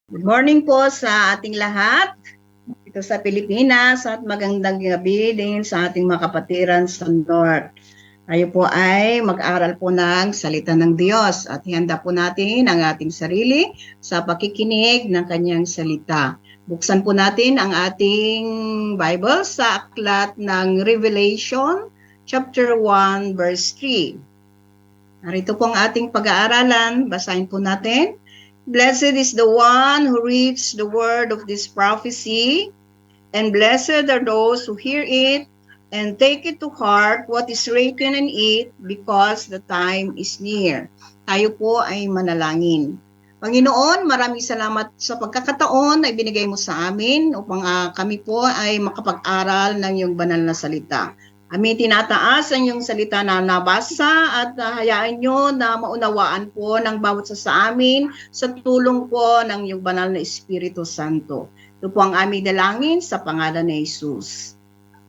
Good morning po sa ating lahat dito sa Pilipinas at magandang gabi din sa ating mga kapatiran sa North. Tayo po ay mag-aral po ng salita ng Diyos at ihanda po natin ang ating sarili sa pakikinig ng kanyang salita. Buksan po natin ang ating Bible sa aklat ng Revelation chapter 1 verse 3. Narito po ang ating pag-aaralan. Basahin po natin. Blessed is the one who reads the word of this prophecy, and blessed are those who hear it and take it to heart what is written in it, because the time is near. Tayo po ay manalangin. Panginoon, maraming salamat sa pagkakataon na ibinigay mo sa amin upang kami po ay makapag-aral ng iyong banal na salita. Amin tinataas ang iyong salita na nabasa at hayaan nyo na maunawaan po ng bawat sa amin sa tulong po ng iyong banal na Espiritu Santo. Ito po ang aming dalangin sa pangalan ni Jesus.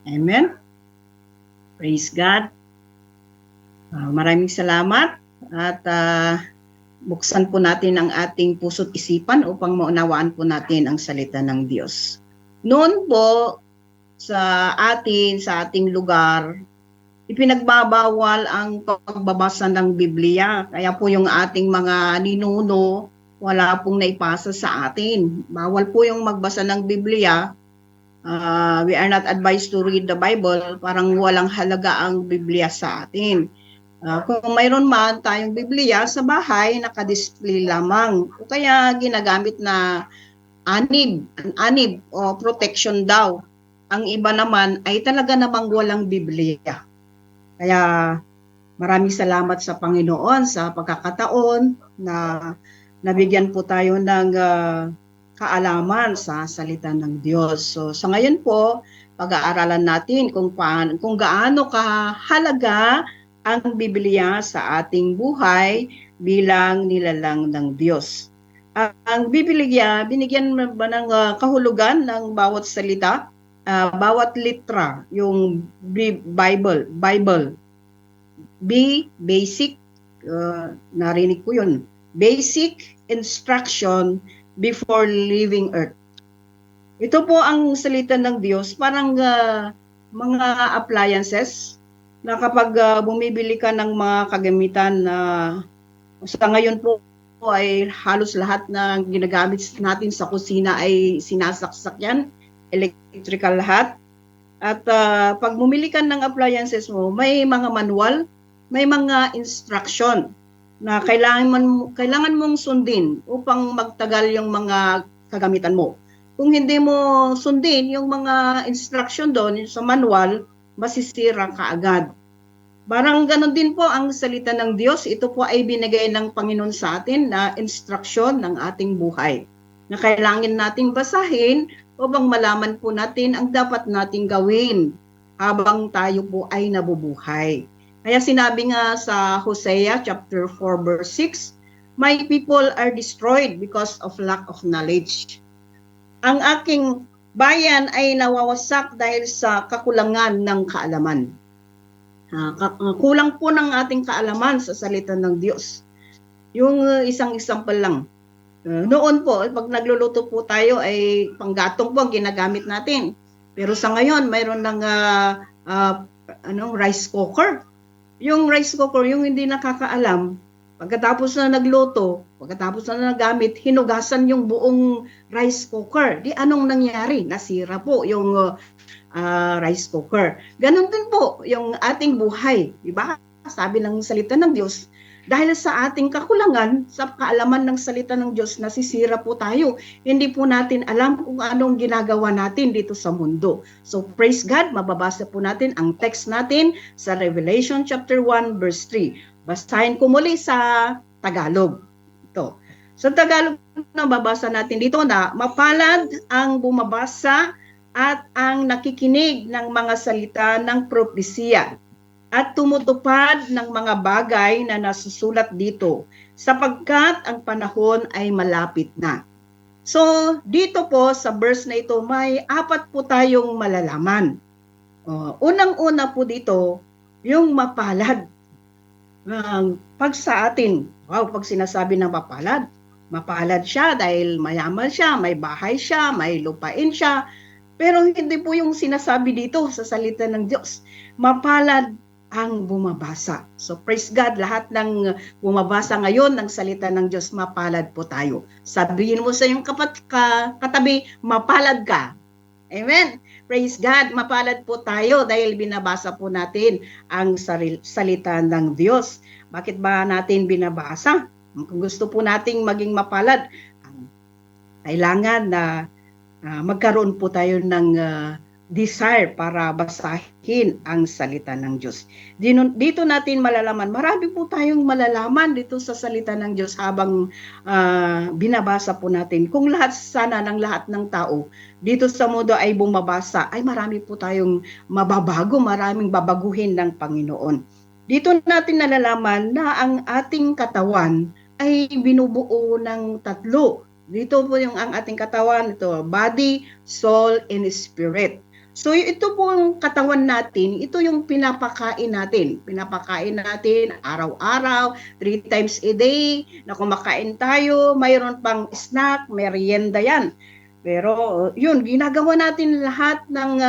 Amen. Praise God. Maraming salamat at buksan po natin ang ating puso't isipan upang maunawaan po natin ang salita ng Diyos. Noon po, sa ating lugar, ipinagbabawal ang pagbabasa ng Biblia. Kaya po yung ating mga ninuno, wala pong naipasa sa atin. Bawal po yung magbasa ng Biblia. We are not advised to read the Bible. Parang walang halaga ang Biblia sa atin. Kung mayroon man tayong Biblia sa bahay, nakadisplay lamang. O kaya ginagamit na anib o protection daw. Ang iba naman ay talaga namang walang Biblia. Kaya maraming salamat sa Panginoon sa pagkakataon na nabigyan po tayo ng kaalaman sa salita ng Diyos. So sa ngayon po, pag-aaralan natin kung gaano kahalaga ang Biblia sa ating buhay bilang nilalang ng Diyos. Ang Biblia, binigyan ba ng kahulugan ng bawat salita? Bawat litra, yung Bible, basic, narinig ko yun, basic instruction before leaving earth. Ito po ang salita ng Diyos, parang mga appliances na kapag bumibili ka ng mga kagamitan na sa ngayon po ay halos lahat na ginagamit natin sa kusina ay sinasaksak yan. Electrical lahat. At pag bumili ka ng appliances mo, may mga manual, may mga instruction na kailangan mong sundin upang magtagal yung mga kagamitan mo. Kung hindi mo sundin yung mga instruction doon sa manual, masisira ka agad. Parang ganun din po ang salita ng Diyos. Ito po ay binigay ng Panginoon sa atin na instruction ng ating buhay na kailangan nating basahin upang malaman po natin ang dapat nating gawin habang tayo po ay nabubuhay. Kaya sinabi nga sa Hosea chapter 4 verse 6, "My people are destroyed because of lack of knowledge." Ang aking bayan ay nawawasak dahil sa kakulangan ng kaalaman. Kulang po ng ating kaalaman sa salita ng Diyos. Yung isang example lang. Noon po, pag nagluluto po tayo ay panggatong po ang ginagamit natin. Pero sa ngayon, mayroon ng rice cooker. Yung rice cooker, yung hindi nakakaalam, pagkatapos na nagluto, pagkatapos na nagamit, hinugasan yung buong rice cooker. Di anong nangyari? Nasira po yung rice cooker. Ganon din po yung ating buhay. Diba? Sabi ng salita ng Diyos, dahil sa ating kakulangan, sa kaalaman ng salita ng Diyos, nasisira po tayo. Hindi po natin alam kung anong ginagawa natin dito sa mundo. So praise God, mababasa po natin ang text natin sa Revelation chapter 1 verse 3. Basahin ko muli sa Tagalog. Ito. Sa Tagalog, nababasa natin dito na mapalad ang bumabasa at ang nakikinig ng mga salita ng propesiya at tumutupad ng mga bagay na nasusulat dito, sapagkat ang panahon ay malapit na. So, dito po sa verse na ito, may apat po tayong malalaman. Unang-una po dito, yung mapalad. Pag sa atin, pag sinasabi ng mapalad, Mapalad siya dahil mayaman siya, may bahay siya, may lupain siya. Pero hindi po yung sinasabi dito sa salita ng Diyos. Mapalad ang bumabasa. So praise God, lahat ng bumabasa ngayon ng salita ng Diyos, mapalad po tayo. Sabihin mo sa iyong katabi, mapalad ka. Amen. Praise God, mapalad po tayo dahil binabasa po natin ang salita ng Diyos. Bakit ba natin binabasa? Kung gusto po nating maging mapalad, kailangan na magkaroon po tayo ng desire para basahin ang salita ng Diyos. Dito natin malalaman, marami po tayong malalaman dito sa salita ng Diyos habang binabasa po natin. Kung lahat sana ng lahat ng tao dito sa mundo ay bumabasa, ay marami po tayong mababago, maraming babaguhin ng Panginoon. Dito natin nalalaman na ang ating katawan ay binubuo ng tatlo. Dito po yung ang ating katawan, ito, body, soul, and spirit. So ito po ang katawan natin, ito yung pinapakain natin. Pinapakain natin araw-araw, 3 times a day, na kumakain tayo, mayroon pang snack, merienda yan. Pero yun, ginagawa natin lahat ng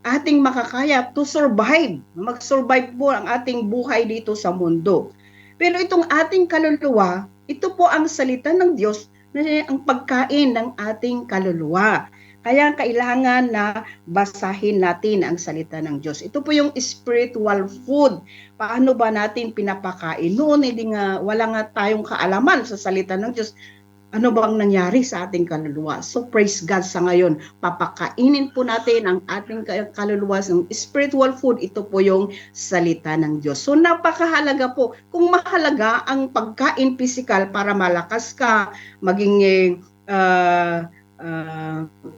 ating makakaya to survive. Mag-survive po ang ating buhay dito sa mundo. Pero itong ating kaluluwa, ito po ang salita ng Diyos na ang pagkain ng ating kaluluwa. Kaya kailangan na basahin natin ang salita ng Diyos. Ito po yung spiritual food. Paano ba natin pinapakain? Noon, wala nga tayong kaalaman sa salita ng Diyos. Ano bang nangyari sa ating kaluluwa? So praise God sa ngayon. Papakainin po natin ang ating kaluluwa ng spiritual food. Ito po yung salita ng Diyos. So napakahalaga po. Kung mahalaga ang pagkain physical para malakas ka, maging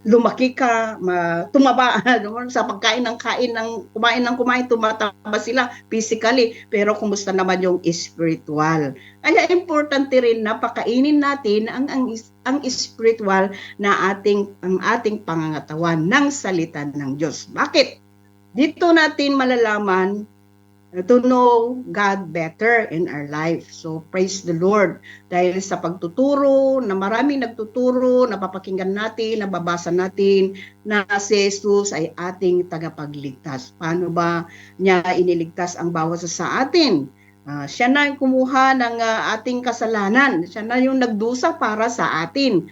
lumaki ka, tumaba sa pagkain ng kumain, tumataba sila physically, pero kumusta naman yung spiritual? Kaya importante rin na pakainin natin ang spiritual na ang ating pangangatawan ng salita ng Diyos. Bakit? Dito natin malalaman to know God better in our life. So praise the Lord. Dahil sa pagtuturo, na maraming nagtuturo, napapakinggan natin, nababasa natin, na si Jesus ay ating tagapagligtas. Paano ba niya iniligtas ang bawat sa atin? Siya na yung kumuha ng ating kasalanan. Siya na yung nagdusa para sa atin,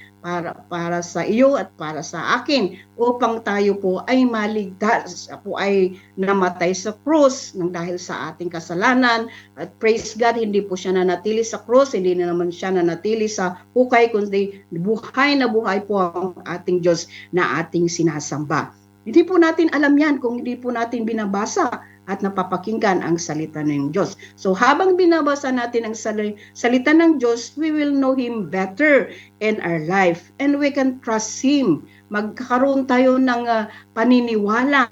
para sa iyo at para sa akin, upang tayo po ay maligtas. Siya po ay namatay sa krus nang dahil sa ating kasalanan. At praise God, hindi po siya nanatili sa krus, hindi na naman siya nanatili sa hukay, kundi buhay na buhay po ang ating Diyos na ating sinasamba. Hindi po natin alam yan kung hindi po natin binabasa at napapakinggan ang salita ng Diyos. So habang binabasa natin ang salita ng Diyos, we will know Him better in our life and we can trust Him. Magkakaroon tayo ng paniniwala,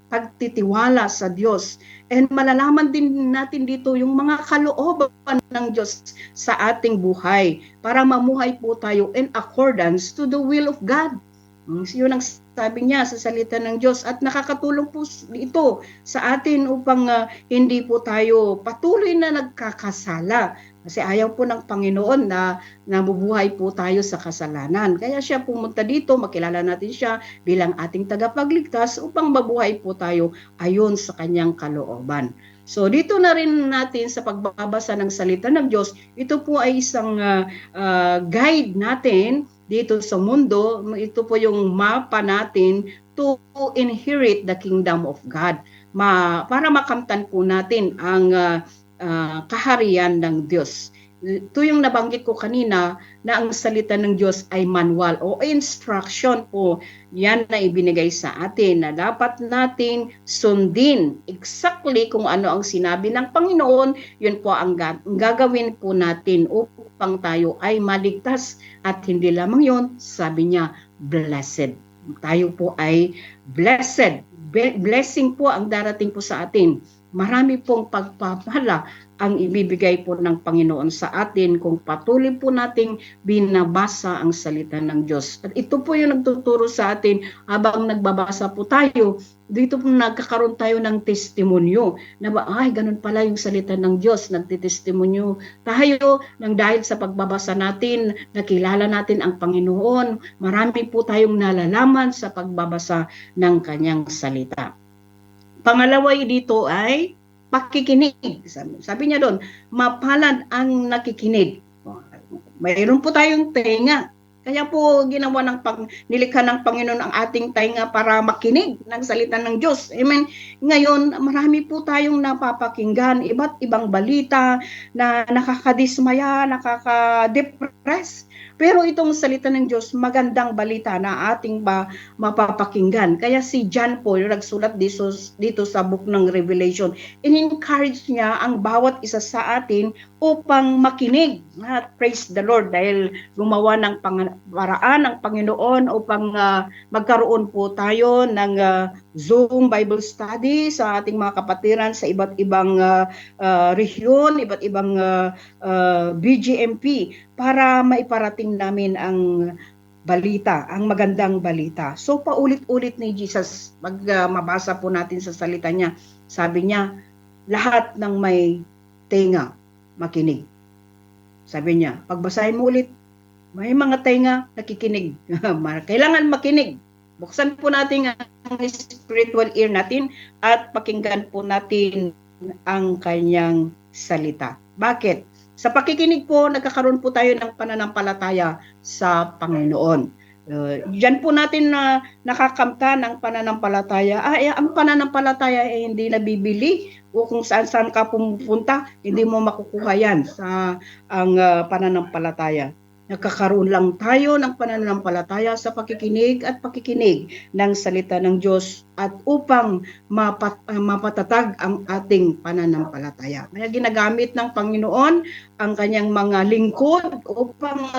pagtitiwala sa Diyos. And malalaman din natin dito yung mga kalooban ng Diyos sa ating buhay para mamuhay po tayo in accordance to the will of God. Yun ang sabi niya sa salita ng Diyos at nakakatulong po ito sa atin upang hindi po tayo patuloy na nagkakasala. Kasi ayaw po ng Panginoon na nabubuhay po tayo sa kasalanan. Kaya siya pumunta dito, makilala natin siya bilang ating tagapagligtas upang mabuhay po tayo ayon sa kanyang kalooban. So dito na rin natin sa pagbabasa ng salita ng Diyos, ito po ay isang guide natin dito sa mundo. Ito po yung mapa natin to inherit the kingdom of God. Para makamtan po natin ang kaharian ng Diyos. Ito yung nabanggit ko kanina na ang salita ng Diyos ay manual o instruction po. Yan na ibinigay sa atin na dapat natin sundin exactly kung ano ang sinabi ng Panginoon. Yun po ang gagawin po natin upang tayo ay maligtas. At hindi lamang yun, sabi niya, blessed. Tayo po ay blessed. Blessing po ang darating po sa atin. marami pong pagpapala ang ibibigay po ng Panginoon sa atin kung patuloy po nating binabasa ang salita ng Diyos. At ito po yung nagtuturo sa atin habang nagbabasa po tayo. Dito po nagkakaroon tayo ng testimonyo na ay, ganun pala yung salita ng Diyos. Nagtitestimonyo tayo nang dahil sa pagbabasa natin, nakilala natin ang Panginoon. Marami po tayong nalalaman sa pagbabasa ng kanyang salita. Pangalawa dito ay pakikinig. Sabi niya doon, mapalad ang nakikinig. Mayroon po tayong tenga. Kaya po ginawa nilikha ng Panginoon ang ating tenga para makinig ng salita ng Diyos. Amen. Ngayon, marami po tayong napapakinggan, iba't ibang balita na nakakadismaya, nakakadepress. Pero itong salita ng Diyos, magandang balita na ating mapapakinggan. Kaya si John Paul, nagsulat dito sa book ng Revelation, in-encourage niya ang bawat isa sa atin upang makinig. Praise the Lord dahil gumawa ng paraan ng Panginoon upang magkaroon po tayo ng Zoom Bible study sa ating mga kapatiran sa iba't ibang rehiyon, iba't ibang BGMP para maiparating namin ang balita, ang magandang balita. So paulit-ulit ni Jesus, mabasa po natin sa salita niya, sabi niya, lahat ng may tenga, makinig. Sabi niya, pagbasahin mo ulit, may mga tenga, nakikinig. Kailangan makinig. Buksan po natin ang spiritual ear natin at pakinggan po natin ang kanyang salita. Bakit? Sa pakikinig po, nagkakaroon po tayo ng pananampalataya sa Panginoon. Diyan po natin na nakakamta ng pananampalataya. Ang pananampalataya ay hindi nabibili o kung saan-saan ka pumunta, hindi mo makukuha yan sa ang pananampalataya. Nagkakaroon lang tayo ng pananampalataya sa pakikinig at pakikinig ng salita ng Diyos at upang mapatatag ang ating pananampalataya. Kaya ginagamit ng Panginoon ang kanyang mga lingkod upang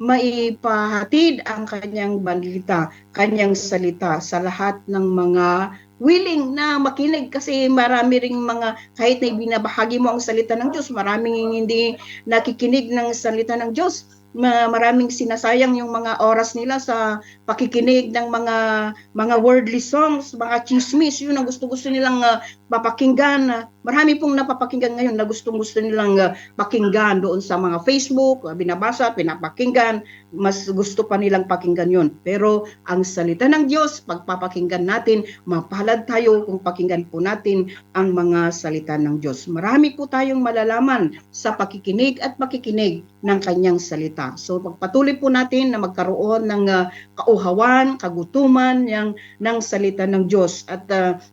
maipahatid ang kanyang balita, kanyang salita sa lahat ng mga willing na makinig kasi marami ring mga kahit na ibinabahagi mo ang salita ng Diyos, maraming hindi nakikinig ng salita ng Diyos. Maraming sinasayang yung mga oras nila sa pakikinig ng mga worldly songs, mga chismis, yun ang gusto-gusto nilang mapakinggan. Marami pong napapakinggan ngayon na gusto nilang pakinggan doon sa mga Facebook, binabasa, pinapakinggan, mas gusto pa nilang pakinggan yun. Pero ang salita ng Diyos, pagpapakinggan natin, mapalad tayo kung pakinggan po natin ang mga salita ng Diyos. Marami po tayong malalaman sa pakikinig at pakikinig ng kanyang salita. So pagpatuloy po natin na magkaroon ng kauhawan, kagutuman ng salita ng Diyos at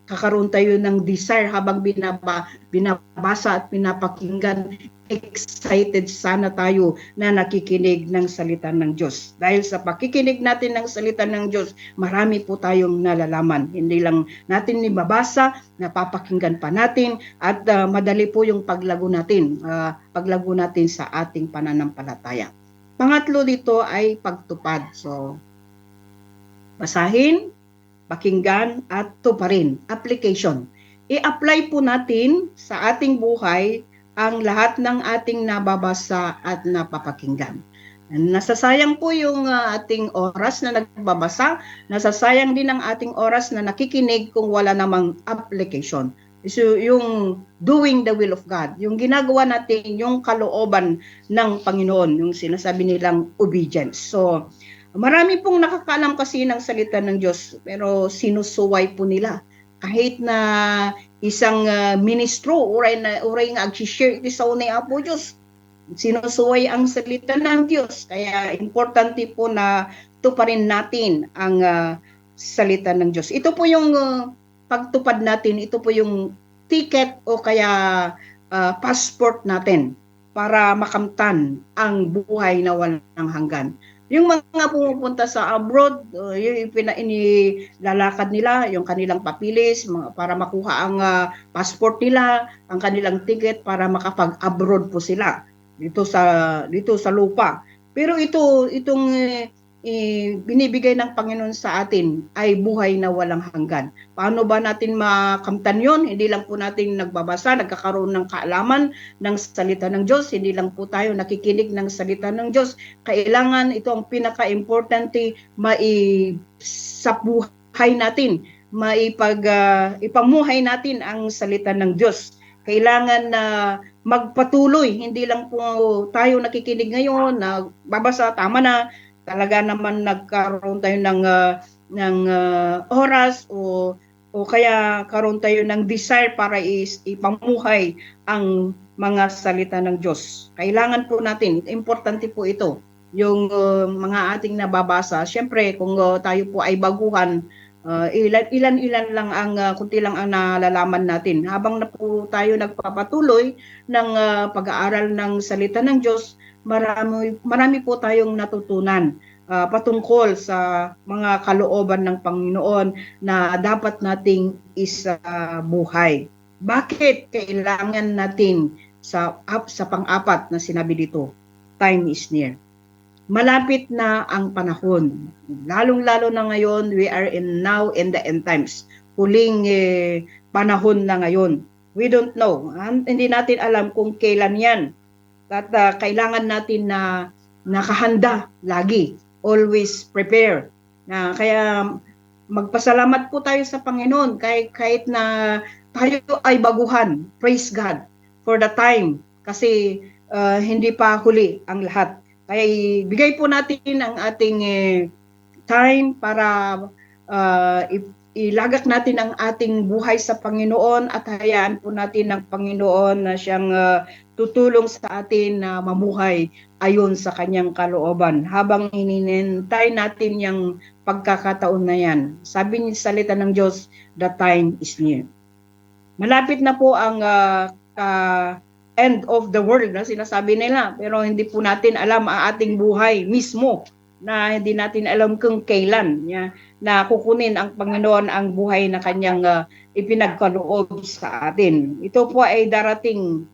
kakaroon tayo ng desire habang binabasa at pinapakinggan, excited sana tayo na nakikinig ng salita ng Diyos. Dahil sa pakikinig natin ng salita ng Diyos, marami po tayong nalalaman. Hindi lang natin nibabasa, napapakinggan pa natin at madali po yung paglago natin sa ating pananampalataya. Pangatlo dito ay pagtupad. So, basahin, pakinggan at tuparin. Application. I-apply po natin sa ating buhay ang lahat ng ating nababasa at napapakinggan. Nasasayang po yung ating oras na nagbabasa, nasasayang din ang ating oras na nakikinig kung wala namang application. So, yung doing the will of God, yung ginagawa natin, yung kalooban ng Panginoon, yung sinasabi nilang obedience. So, marami pong nakakaalam kasi ng salita ng Diyos, pero sinusuway po nila. Kahit na isang ministro, uray nga ag-share iti sa unay Apo Diyos, sinusuway ang salita ng Diyos. Kaya importante po na tuparin natin ang salita ng Diyos. Ito po yung pagtupad natin, ito po yung ticket o kaya passport natin para makamtan ang buhay na walang hanggan. Yung mga pumupunta sa abroad, yung inilalakad nila, yung kanilang papilis para makuha ang passport nila, ang kanilang ticket para makapag-abroad po sila dito sa lupa. Pero itong binibigay ng Panginoon sa atin ay buhay na walang hanggan. Paano ba natin makamtan yun? Hindi lang po natin nagbabasa, nagkakaroon ng kaalaman ng salita ng Diyos, hindi lang po tayo nakikinig ng salita ng Diyos. Kailangan ito ang pinaka-importante sa buhay natin, ipamuhay natin ang salita ng Diyos. Kailangan na magpatuloy, hindi lang po tayo nakikinig ngayon, nagbabasa, tama na, talaga naman nagkaroon tayo ng oras o kaya karoon tayo ng desire para ipamuhay ang mga salita ng Diyos. Kailangan po natin, importante po ito, yung mga ating nababasa. Siyempre, kung tayo po ay baguhan, ilan-ilan lang kunti lang ang nalalaman natin. Habang na po tayo nagpapatuloy ng pag-aaral ng salita ng Diyos, marami po tayong natutunan patungkol sa mga kalooban ng Panginoon na dapat nating isabuhay. Bakit kailangan natin sa pang-apat na sinabi dito, time is near. Malapit na ang panahon. Lalong-lalo na ngayon, we are now in the end times. Huling panahon na ngayon. We don't know. Hindi natin alam kung kailan yan. At kailangan natin na nakahanda lagi. Always prepare. Kaya magpasalamat po tayo sa Panginoon kahit na tayo ay baguhan. Praise God for the time. Kasi hindi pa huli ang lahat. Kaya ibigay po natin ang ating time para ilagak natin ang ating buhay sa Panginoon at hayaan po natin ng Panginoon na siyang tutulong sa atin na mamuhay ayon sa kanyang kalooban habang hinihintay natin yung pagkakataon na yan. Sabi ni salita ng Diyos, the time is near. Malapit na po ang end of the world na sinasabi nila, pero hindi po natin alam ang ating buhay mismo, na hindi natin alam kung kailan na kukunin ang Panginoon ang buhay na kanyang ipinagkaloob sa atin. Ito po ay darating,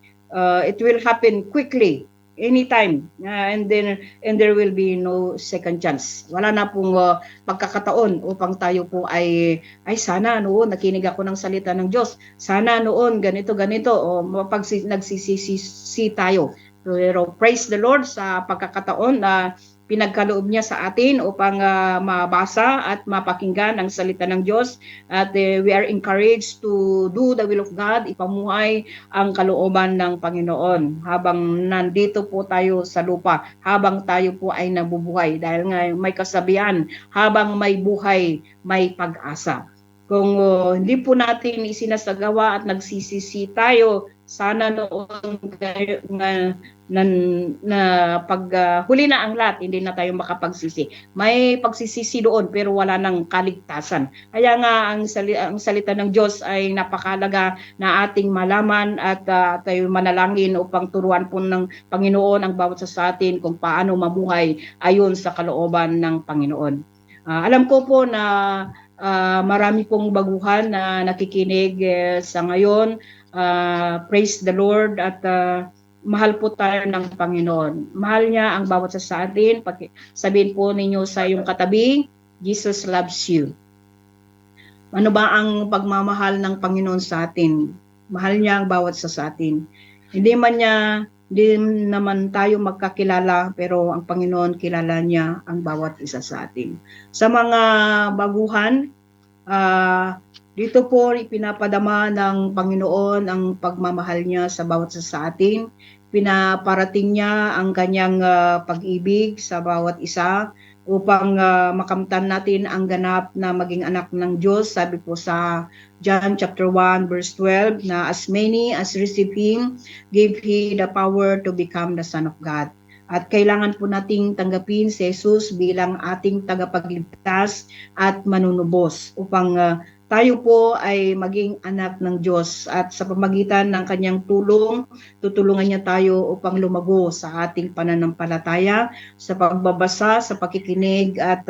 it will happen quickly, anytime, and there will be no second chance. Wala na pong pagkakataon upang tayo po ay sana noon nakinig ako ng salita ng Diyos, sana noon ganito o nagsisisi tayo. Pero praise the Lord sa pagkakataon na pinagkaloob niya sa atin upang mabasa at mapakinggan ang salita ng Diyos. At we are encouraged to do the will of God, ipamuhay ang kalooban ng Panginoon habang nandito po tayo sa lupa, habang tayo po ay nabubuhay. Dahil nga may kasabihan, habang may buhay, may pag-asa. Kung hindi po natin isinasagawa at nagsisisi tayo, sana noon na pag huli na ang lahat, hindi na tayo makapagsisi. May pagsisisi doon pero wala nang kaligtasan. Kaya nga ang salita ng Diyos ay napakalaga na ating malaman at tayo manalangin upang turuan po ng Panginoon ang bawat sa atin kung paano mabuhay ayon sa kalooban ng Panginoon. Alam ko po na marami pong baguhan na nakikinig sa ngayon. Praise the Lord at mahal po tayo ng Panginoon. Mahal niya ang bawat sa atin. Sabihin po ninyo sa iyong katabi, Jesus loves you. Ano ba ang pagmamahal ng Panginoon sa atin? Mahal niya ang bawat sa atin. Hindi naman tayo magkakilala, pero ang Panginoon kilala niya ang bawat isa sa atin. Sa mga baguhan, dito po ipinapadama ng Panginoon ang pagmamahal niya sa bawat sa atin. Pinaparating niya ang kanyang pag-ibig sa bawat isa upang makamtan natin ang ganap na maging anak ng Diyos. Sabi po sa John chapter 1 verse 12 na as many as receive Him, give He the power to become the Son of God. At kailangan po nating tanggapin si Jesus bilang ating tagapagligtas at manunubos upang tayo po ay maging anak ng Diyos at sa pamagitan ng kanyang tulong, tutulungan niya tayo upang lumago sa ating pananampalataya, sa pagbabasa, sa pakikinig at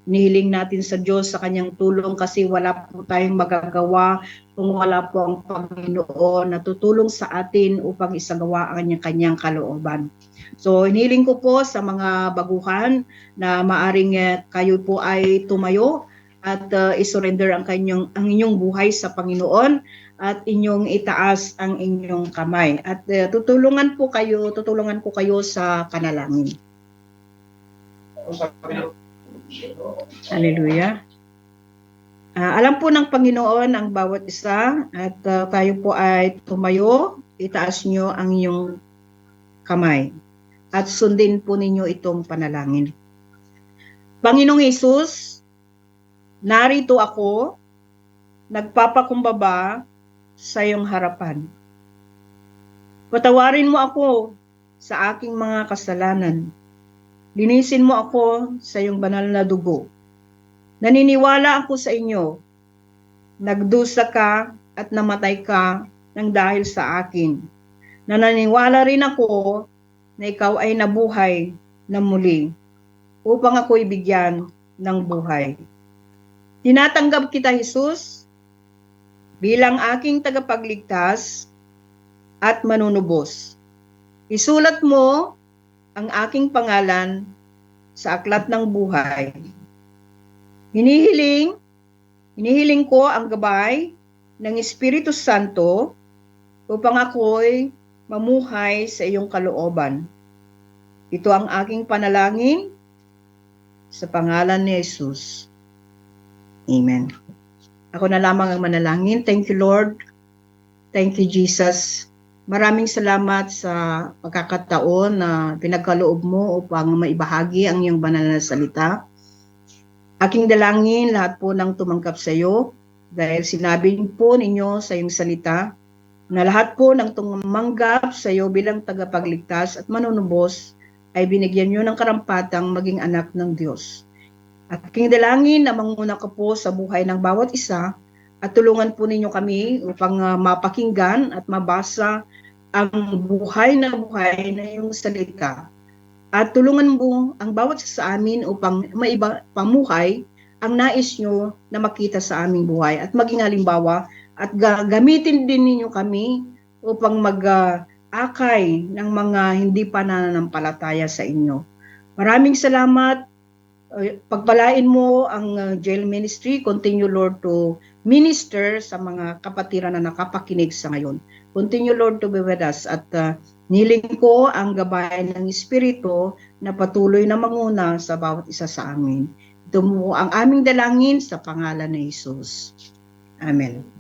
nihiling natin sa Diyos sa kanyang tulong kasi wala po tayong magagawa kung wala po ang Panginoon na tutulong sa atin upang isagawa ang kanyang kalooban. So, hiniling ko po sa mga baguhan na maaring kayo po ay tumayo at isurrender ang inyong buhay sa Panginoon at inyong itaas ang inyong kamay. At tutulungan ko kayo sa panalangin. Hallelujah. Alam po ng Panginoon ang bawat isa at tayo po ay tumayo, itaas nyo ang inyong kamay at sundin po ninyo itong panalangin. Panginoong Hesus, narito ako, nagpapakumbaba sa iyong harapan. Patawarin mo ako sa aking mga kasalanan. Linisin mo ako sa iyong banal na dugo. Naniniwala ako sa inyo. Nagdusa ka at namatay ka nang dahil sa akin. Naniniwala rin ako na ikaw ay nabuhay na muli upang ako'y bigyan ng buhay. Tinatanggap kita, Jesus, bilang aking tagapagligtas at manunubos. Isulat mo ang aking pangalan sa aklat ng buhay. Hinihiling ko ang gabay ng Espiritu Santo upang ako'y mamuhay sa iyong kalooban. Ito ang aking panalangin sa pangalan ni Jesus. Amen. Ako na lamang ang manalangin. Thank you, Lord. Thank you, Jesus. Maraming salamat sa pagkakataon na pinagkaloob mo upang maibahagi ang iyong banal na salita. Aking dalangin lahat po ng tumanggap sa iyo dahil sinabi po ninyo sa iyong salita na lahat po ng tumanggap sa iyo bilang tagapagligtas at manunubos ay binigyan nyo ng karampatang maging anak ng Diyos. At aking dalangin na manguna ka po sa buhay ng bawat isa at tulungan po ninyo kami upang mapakinggan at mabasa ang buhay na iyong salita. At tulungan mo ang bawat isa sa amin upang pamuhay ang nais nyo na makita sa aming buhay at maging halimbawa at gamitin din ninyo kami upang mag-akay ng mga hindi pa nananampalataya sa inyo. Maraming salamat. Pagpalain mo ang jail ministry. Continue, Lord, to minister sa mga kapatiran na nakapakinig sa ngayon. Continue, Lord, to be with us. At niling ko ang gabay ng Espiritu na patuloy na manguna sa bawat isa sa amin. Ito mo ang aming dalangin sa pangalan ni Jesus. Amen.